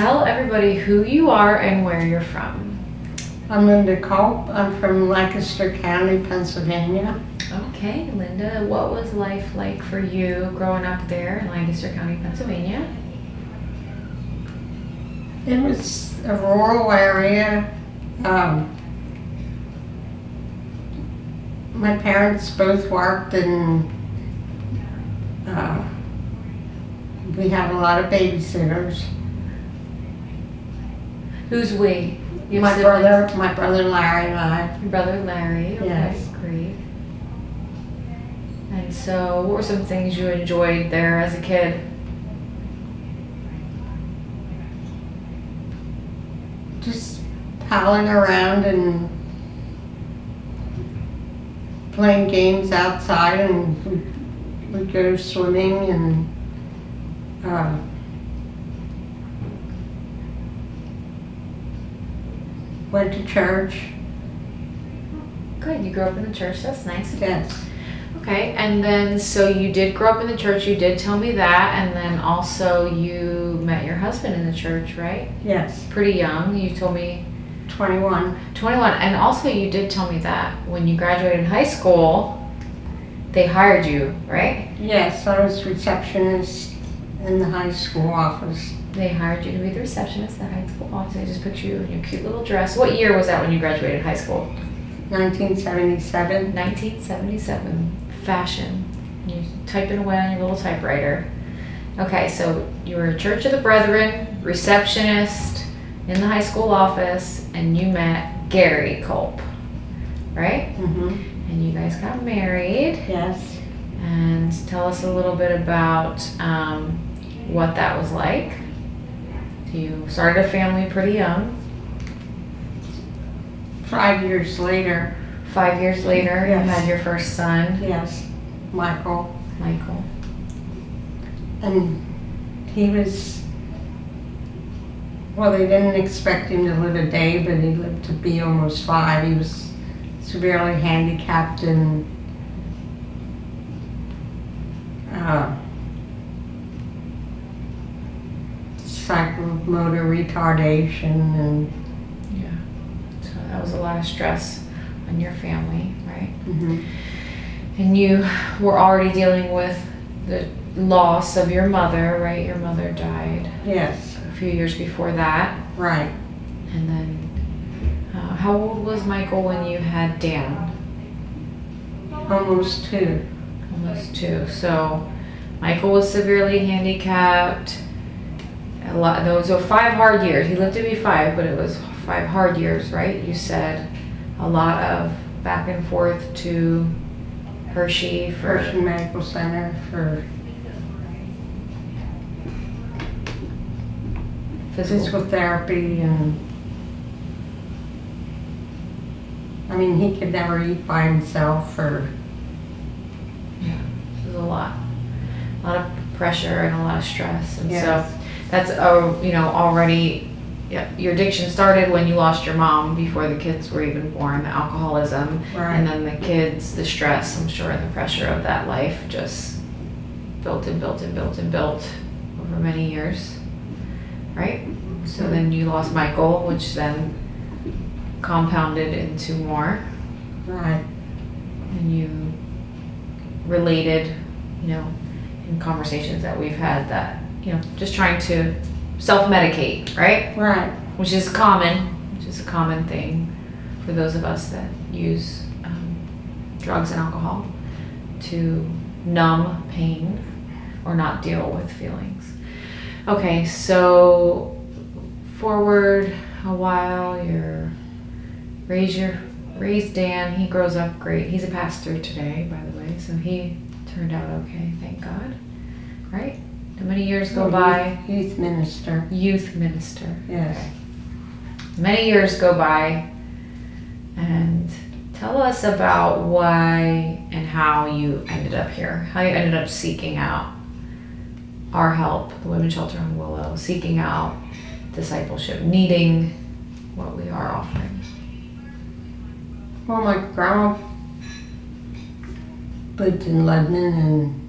tell everybody who you are and where you're from. I'm Linda Kulp. I'm from Lancaster County, Pennsylvania. Okay, Linda, what was life like for you growing up there in Lancaster County, Pennsylvania? It was a rural area. My parents both worked, and we had a lot of babysitters. Who's we? Your My siblings? brother Larry and I. Your brother Larry. Okay, Yes. great. And so, what were some things you enjoyed there as a kid? Just palling around and playing games outside, and we'd go swimming and went to church. Good, you grew up in the church. That's nice. Yes. Okay, and then so you did grow up in the church. You did tell me that, and then also you met your husband in the church, right? Yes. Pretty young. You told me 21. 21, and also you did tell me that when you graduated high school, they hired you, right? Yes, I was receptionist in the high school office. They hired you to be the receptionist at the high school office. I just picture you in your cute little dress. What year was that when you graduated high school? 1977. 1977. Fashion. You're typing away on your little typewriter. Okay, so you were a Church of the Brethren, receptionist in the high school office, and you met Gary Kulp, right? Mm-hmm. And you guys got married. Yes. And tell us a little bit about what that was like. You started a family pretty young. 5 years later. 5 years later, Yes. you had your first son, Yes, Michael. Michael. And he was, well, they didn't expect him to live a day, but he lived to be almost 5. He was severely handicapped and psychomotor retardation, and Yeah. So that was a lot of stress on your family, right? mhm. And you were already dealing with the loss of your mother, right? Your mother died Yes, a few years before that. right. And then, how old was Michael when you had Dan? Almost 2. Almost 2. So Michael was severely handicapped. Those were 5 hard years. He lived to be 5, but it was 5 hard years, right? You said a lot of back and forth to Hershey for Hershey Medical Center for physical therapy, and I mean, he could never eat by himself, or Yeah, it was a lot of pressure and a lot of stress, and Yes. so that's already. Yeah, your addiction started when you lost your mom before the kids were even born, the alcoholism, Right. and then the kids, the stress, I'm sure, and the pressure of that life just built and built and built and built over many years, right? So then you lost Michael, which then compounded into more, right. and you related, in conversations that we've had that, just trying to self-medicate, right? Right. Which is a common thing for those of us that use drugs and alcohol to numb pain or not deal with feelings. Okay, so forward a while, raised Dan. He grows up great. He's a pastor today, by the way, so he turned out okay, thank God, right? How many years go by? Youth minister. Youth minister. Yes. Many years go by, and tell us about why and how you ended up here, how you ended up seeking out our help, the Women's Shelter on Willow, seeking out discipleship, needing what we are offering. Well, my grandma lived in Lebanon, and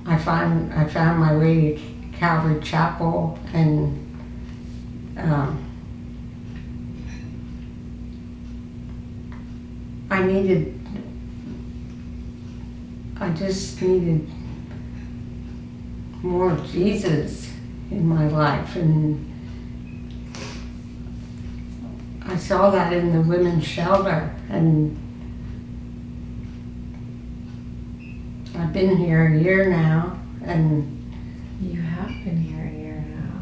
I I found my way to Calvary Chapel, and I just needed more of Jesus in my life, and I saw that in the women's shelter, and I've been here a year now, and You have been here a year now.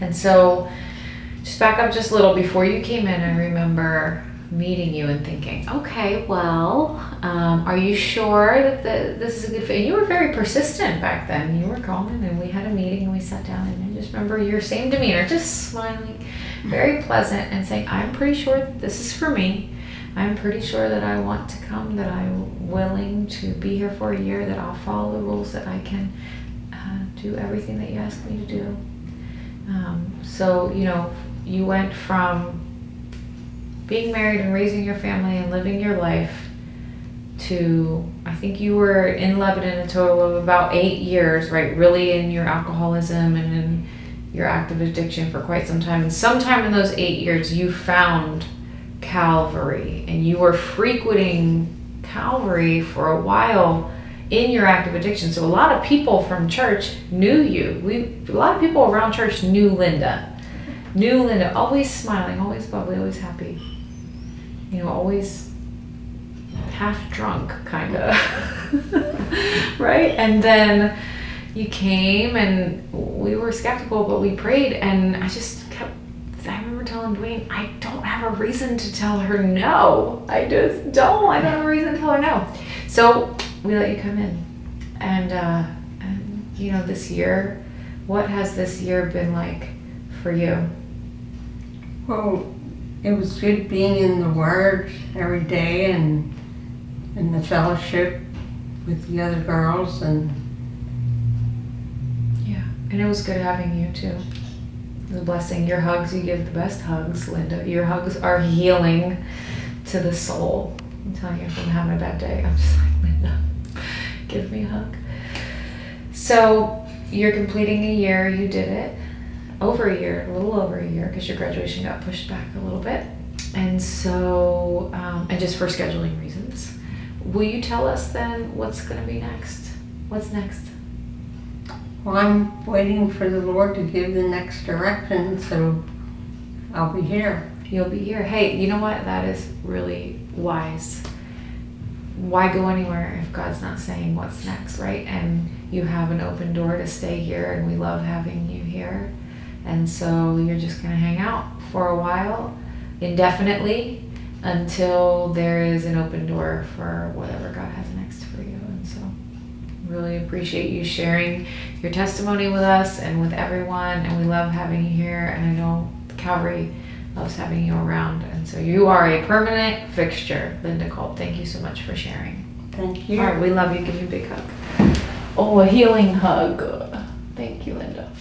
And so, just back up just a little. Before you came in, I remember meeting you and thinking, okay, well, are you sure that this is a good fit? And you were very persistent back then. You were calling, and we had a meeting, and we sat down, and I just remember your same demeanor, just smiling, very pleasant, and saying, I'm pretty sure that this is for me. I'm pretty sure that I want to come, that I'm willing to be here for a year, that I'll follow the rules, that I can do everything that you ask me to do. So, you went from being married and raising your family and living your life to, I think you were in Lebanon a total of about 8 years, right? Really in your alcoholism and in your active addiction for quite some time. And sometime in those 8 years, you found Calvary, and you were frequenting Calvary for a while in your active addiction. So a lot of people from church knew you. A lot of people around church knew Linda. Always smiling, always bubbly, always happy. Always half drunk, kind of. Right? And then you came, and we were skeptical, but we prayed, and I remember telling Dwayne, I don't have a reason to tell her no. I just don't. I don't have a reason to tell her no. So we let you come in. And this year, what has this year been like for you? well, it was good being in the Word every day, and in the fellowship with the other girls, and Yeah. And it was good having you too. It was a blessing. Your hugs, you give the best hugs, Linda. Your hugs are healing to the soul. I'm telling you, if I'm having a bad day, I'm just like, Linda, give me a hug. So you're completing a year. You did it. A little over a year, because your graduation got pushed back a little bit. And so, and just for scheduling reasons. Will you tell us then what's going to be next? What's next? well, I'm waiting for the Lord to give the next direction, so I'll be here. You'll be here. Hey, you know what? That is really wise. Why go anywhere if God's not saying what's next, right? And you have an open door to stay here, and we love having you here. And so you're just going to hang out for a while, indefinitely, until there is an open door for whatever God has next for you. And so really appreciate you sharing your testimony with us and with everyone. And we love having you here. And I know Calvary loves having you around. And so you are a permanent fixture, Linda Kulp. Thank you so much for sharing. Thank you. All right, we love you. Give you a big hug. Oh, a healing hug. Thank you, Linda.